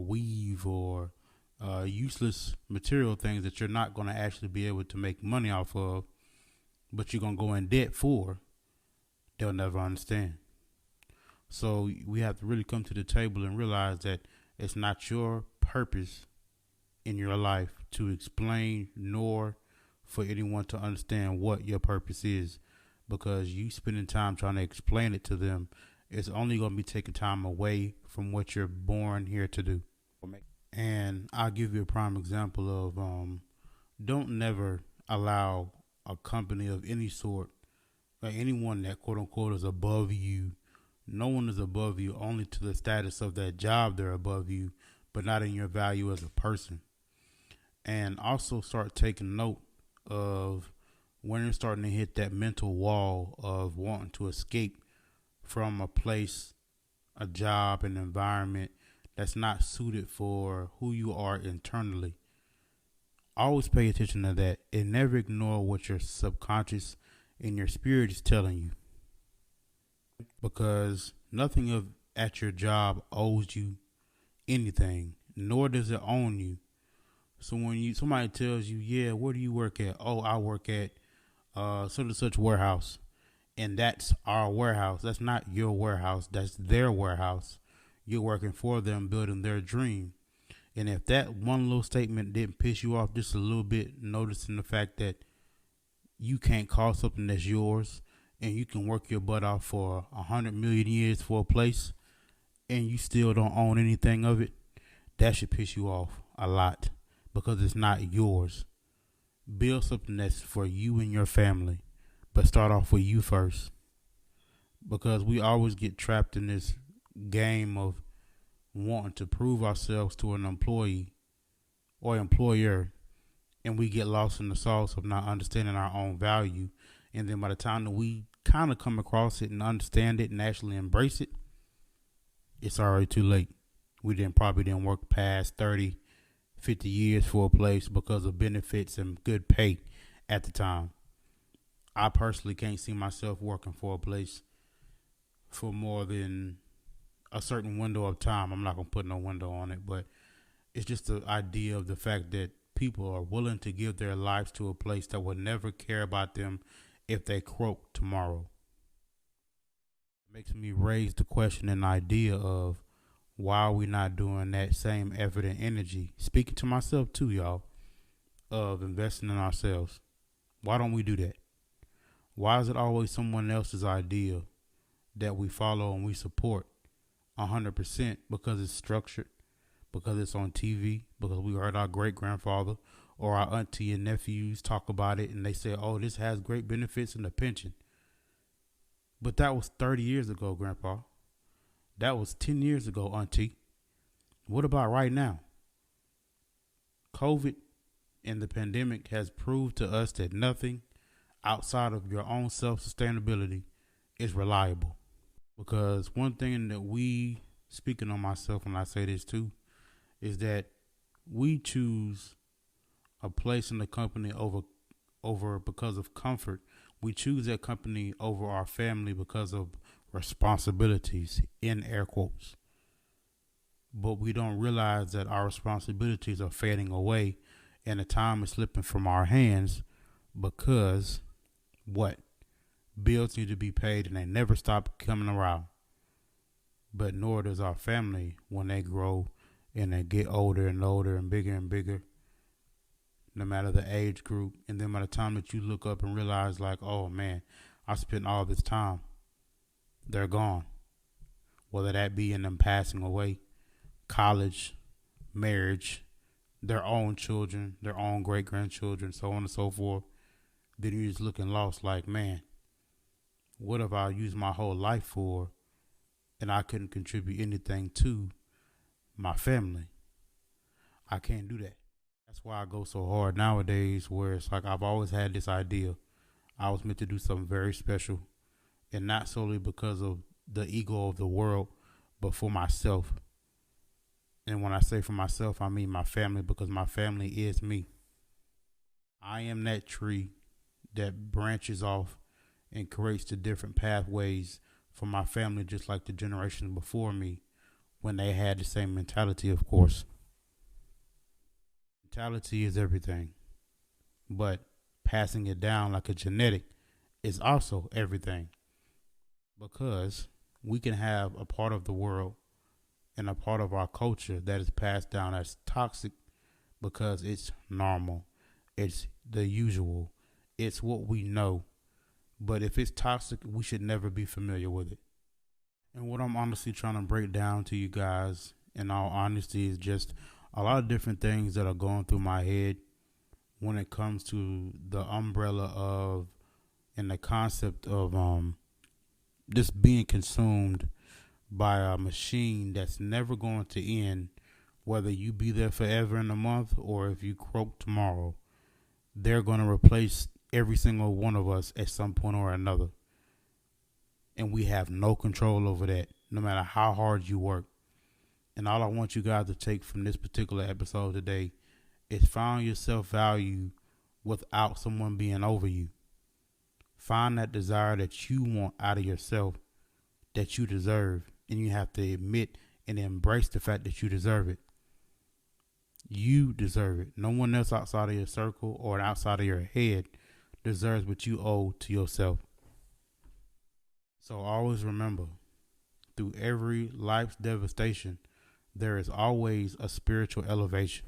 weave or useless material things that you're not going to actually be able to make money off of, but you're going to go in debt for, they'll never understand. So we have to really come to the table and realize that it's not your purpose in your life to explain nor for anyone to understand what your purpose is, because you spending time trying to explain it to them, it's only going to be taking time away from what you're born here to do. And I'll give you a prime example of don't never allow a company of any sort or anyone that quote unquote is above you. No one is above you, only to the status of that job they're above you, but not in your value as a person. And also start taking note of when you're starting to hit that mental wall of wanting to escape from a place, a job, an environment that's not suited for who you are internally. Always pay attention to that and never ignore what your subconscious and your spirit is telling you. Because nothing of at your job owes you anything, nor does it own you. So when somebody tells you, yeah, where do you work at? Oh, I work at such and such warehouse. And that's our warehouse. That's not your warehouse. That's their warehouse. You're working for them, building their dream. And if that one little statement didn't piss you off just a little bit, noticing the fact that you can't call something that's yours and you can work your butt off for 100 million years for a place and you still don't own anything of it, that should piss you off a lot because it's not yours. Build something that's for you and your family, but start off with you first, because we always get trapped in this game of wanting to prove ourselves to an employee or employer, and we get lost in the sauce of not understanding our own value. And then by the time that we kind of come across it and understand it and actually embrace it, it's already too late. We probably didn't work past 30, 50 years for a place because of benefits and good pay at the time. I personally can't see myself working for a place for more than a certain window of time. I'm not going to put no window on it, but it's just the idea of the fact that people are willing to give their lives to a place that will never care about them if they croak tomorrow. It makes me raise the question and idea of why are we not doing that same effort and energy, speaking to myself too, y'all, of investing in ourselves. Why don't we do that? Why is it always someone else's idea that we follow and we support 100% because it's structured, because it's on TV, because we heard our great grandfather or our auntie and nephews talk about it and they say, oh, this has great benefits in the pension. But that was 30 years ago, Grandpa. That was 10 years ago, Auntie. What about right now? COVID and the pandemic has proved to us that nothing outside of your own self-sustainability is reliable. Because one thing that we, speaking on myself when I say this too, is that we choose a place in the company over because of comfort. We choose that company over our family because of responsibilities, in air quotes. But we don't realize that our responsibilities are fading away and the time is slipping from our hands because what? Bills need to be paid and they never stop coming around. But nor does our family when they grow and they get older and older and bigger, no matter the age group. And then by the time that you look up and realize like, oh man, I spent all this time, they're gone. Whether that be in them passing away, college, marriage, their own children, their own great grandchildren, so on and so forth. Then you're just looking lost like, man, what have I used my whole life for and I couldn't contribute anything to my family? I can't do that. That's why I go so hard nowadays, where it's like I've always had this idea. I was meant to do something very special, and not solely because of the ego of the world, but for myself. And when I say for myself, I mean my family, because my family is me. I am that tree that branches off and creates the different pathways for my family, just like the generations before me when they had the same mentality, of course. Mentality is everything, but passing it down like a genetic is also everything, because we can have a part of the world and a part of our culture that is passed down as toxic because it's normal, it's the usual, it's what we know. But if it's toxic, we should never be familiar with it. And what I'm honestly trying to break down to you guys, in all honesty, is just a lot of different things that are going through my head when it comes to the umbrella of and the concept of just being consumed by a machine that's never going to end, whether you be there forever in a month or if you croak tomorrow. They're going to replace every single one of us at some point or another. And we have no control over that, no matter how hard you work. And all I want you guys to take from this particular episode today is find your self-value without someone being over you. Find that desire that you want out of yourself that you deserve. And you have to admit and embrace the fact that you deserve it. You deserve it. No one else outside of your circle or outside of your head deserves what you owe to yourself. So always remember, through every life's devastation, there is always a spiritual elevation.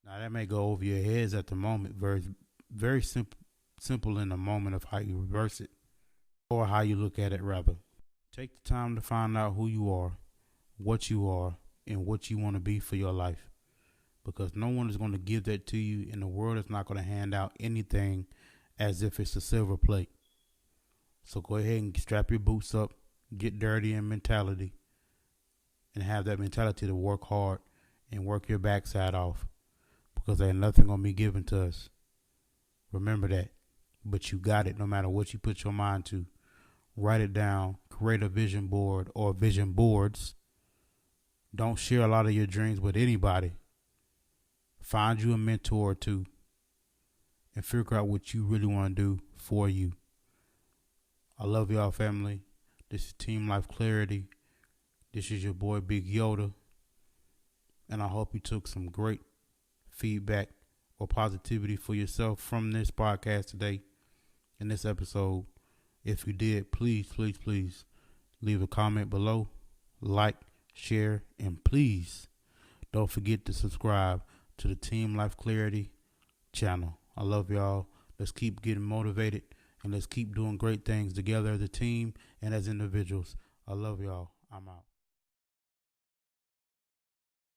Now that may go over your heads at the moment, very simple in the moment of how you reverse it, or how you look at it rather. Take the time to find out who you are, and what you want to be for your life. Because no one is going to give that to you, and the world is not going to hand out anything as if it's a silver plate. So go ahead and strap your boots up, get dirty in mentality, and have that mentality to work hard and work your backside off, because ain't nothing going to be given to us. Remember that. But you got it no matter what you put your mind to. Write it down, create a vision board or vision boards. Don't share a lot of your dreams with anybody. Find you a mentor or two and figure out what you really want to do for you. I love y'all, family. This is Team Life Clarity. This is your boy Big Yoda. And I hope you took some great feedback or positivity for yourself from this podcast today, in this episode. If you did, please leave a comment below, like, share, and please don't forget to subscribe to the Team Life Clarity channel. I love y'all. Let's keep getting motivated, and let's keep doing great things together as a team and as individuals. I love y'all. I'm out.